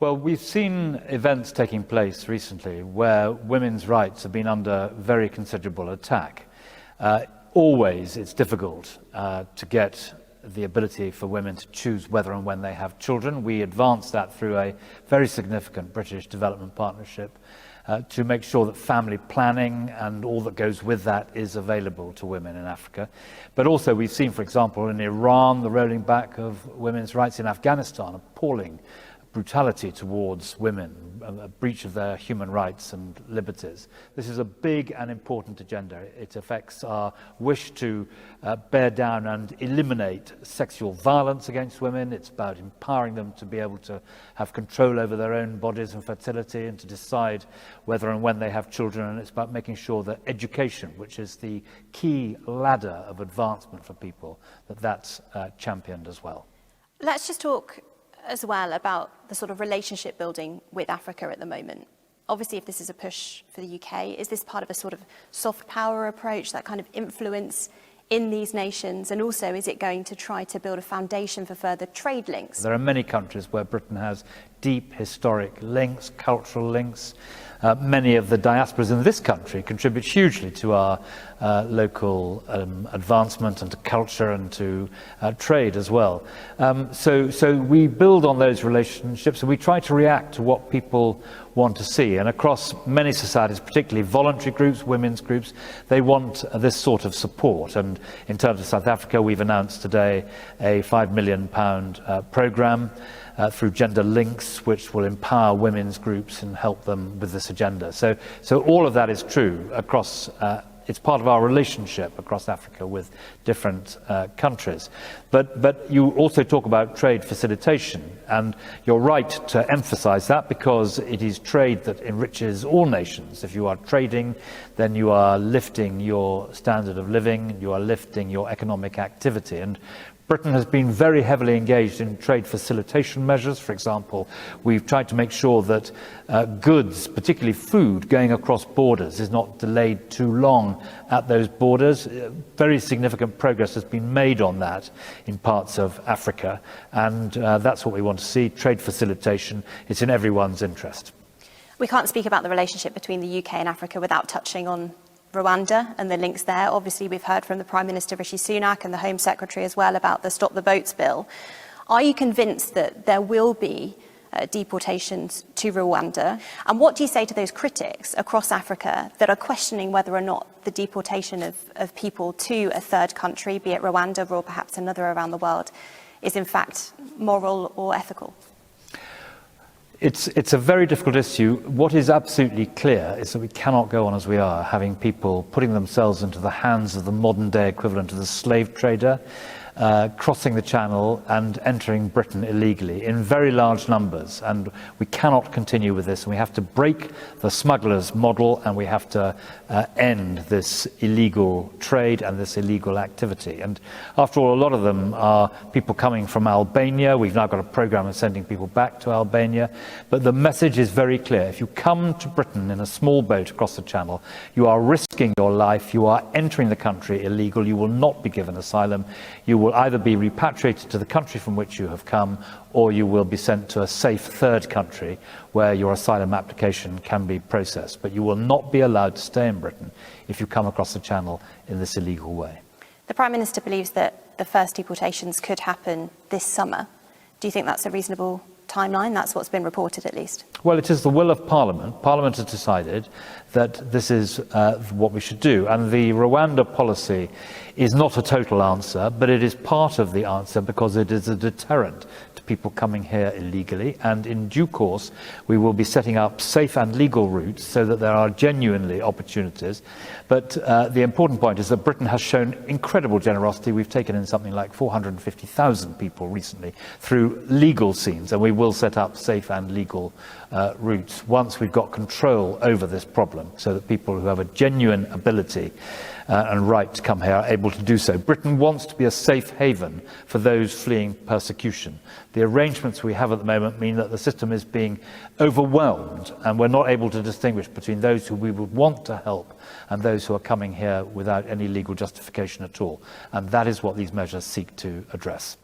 Well, we've seen events taking place recently where women's rights have been under very considerable attack. Always it's difficult to get the ability for women to choose whether and when they have children. We advanced that through a very significant British development partnership to make sure that family planning and all that goes with that is available to women in Africa. But also we've seen, for example, in Iran, the rolling back of women's rights, in Afghanistan, appalling brutality towards women, a breach of their human rights and liberties. This is a big and important agenda. It affects our wish to bear down and eliminate sexual violence against women. It's about empowering them to be able to have control over their own bodies and fertility and to decide whether and when they have children. And it's about making sure that education, which is the key ladder of advancement for people, that's championed as well. Let's just talk as well about the sort of relationship building with Africa at the moment. Obviously, if this is a push for the UK, is this part of a sort of soft power approach, that kind of influence in these nations? And also, is it going to try to build a foundation for further trade links? There are many countries where Britain has deep historic links, cultural links. Many of the diasporas in this country contribute hugely to our local advancement and to culture and to trade as well. So we build on those relationships and we try to react to what people want to see. And across many societies, particularly voluntary groups, women's groups, they want this sort of support. And in terms of South Africa, we've announced today a £5 million programme through Gender Links, which will empower women's groups and help them with this agenda. So all of that is true across, it's part of our relationship across Africa with different countries. But you also talk about trade facilitation, and you're right to emphasize that because it is trade that enriches all nations. If you are trading, then you are lifting your standard of living, you are lifting your economic activity. And Britain has been very heavily engaged in trade facilitation measures. For example, we've tried to make sure that goods, particularly food, going across borders is not delayed too long at those borders. Very significant progress has been made on that in parts of Africa, and that's what we want to see, trade facilitation. It's in everyone's interest. We can't speak about the relationship between the UK and Africa without touching on Rwanda and the links there. Obviously, we've heard from the Prime Minister Rishi Sunak and the Home Secretary as well about the Stop the Boats bill. Are you convinced that there will be deportations to Rwanda? And what do you say to those critics across Africa that are questioning whether or not the deportation of people to a third country, be it Rwanda or perhaps another around the world, is in fact moral or ethical? It's a very difficult issue. What is absolutely clear is that we cannot go on as we are, having people putting themselves into the hands of the modern day equivalent of the slave trader, crossing the channel and entering Britain illegally in very large numbers. And we cannot continue with this. And we have to break the smugglers' model, and we have to end this illegal trade and this illegal activity. And after all, a lot of them are people coming from Albania. We've now got a program of sending people back to Albania. But the message is very clear. If you come to Britain in a small boat across the channel, you are risking your life. You are entering the country illegal. You will not be given asylum. You will either be repatriated to the country from which you have come, or you will be sent to a safe third country where your asylum application can be processed. But you will not be allowed to stay in Britain if you come across the channel in this illegal way. The Prime Minister believes that the first deportations could happen this summer. Do you think that's a reasonable timeline? That's what's been reported, at least. Well, it is the will of Parliament. Parliament has decided that this is what we should do. And the Rwanda policy is not a total answer, but it is part of the answer because it is a deterrent to people coming here illegally. And in due course, we will be setting up safe and legal routes so that there are genuinely opportunities. But the important point is that Britain has shown incredible generosity. We've taken in something like 450,000 people recently through legal scenes, and we will set up safe and legal routes once we've got control over this problem, so that people who have a genuine ability and right to come here are able to do so. Britain wants to be a safe haven for those fleeing persecution. The arrangements we have at the moment mean that the system is being overwhelmed, and we're not able to distinguish between those who we would want to help and those who are coming here without any legal justification at all. And that is what these measures seek to address.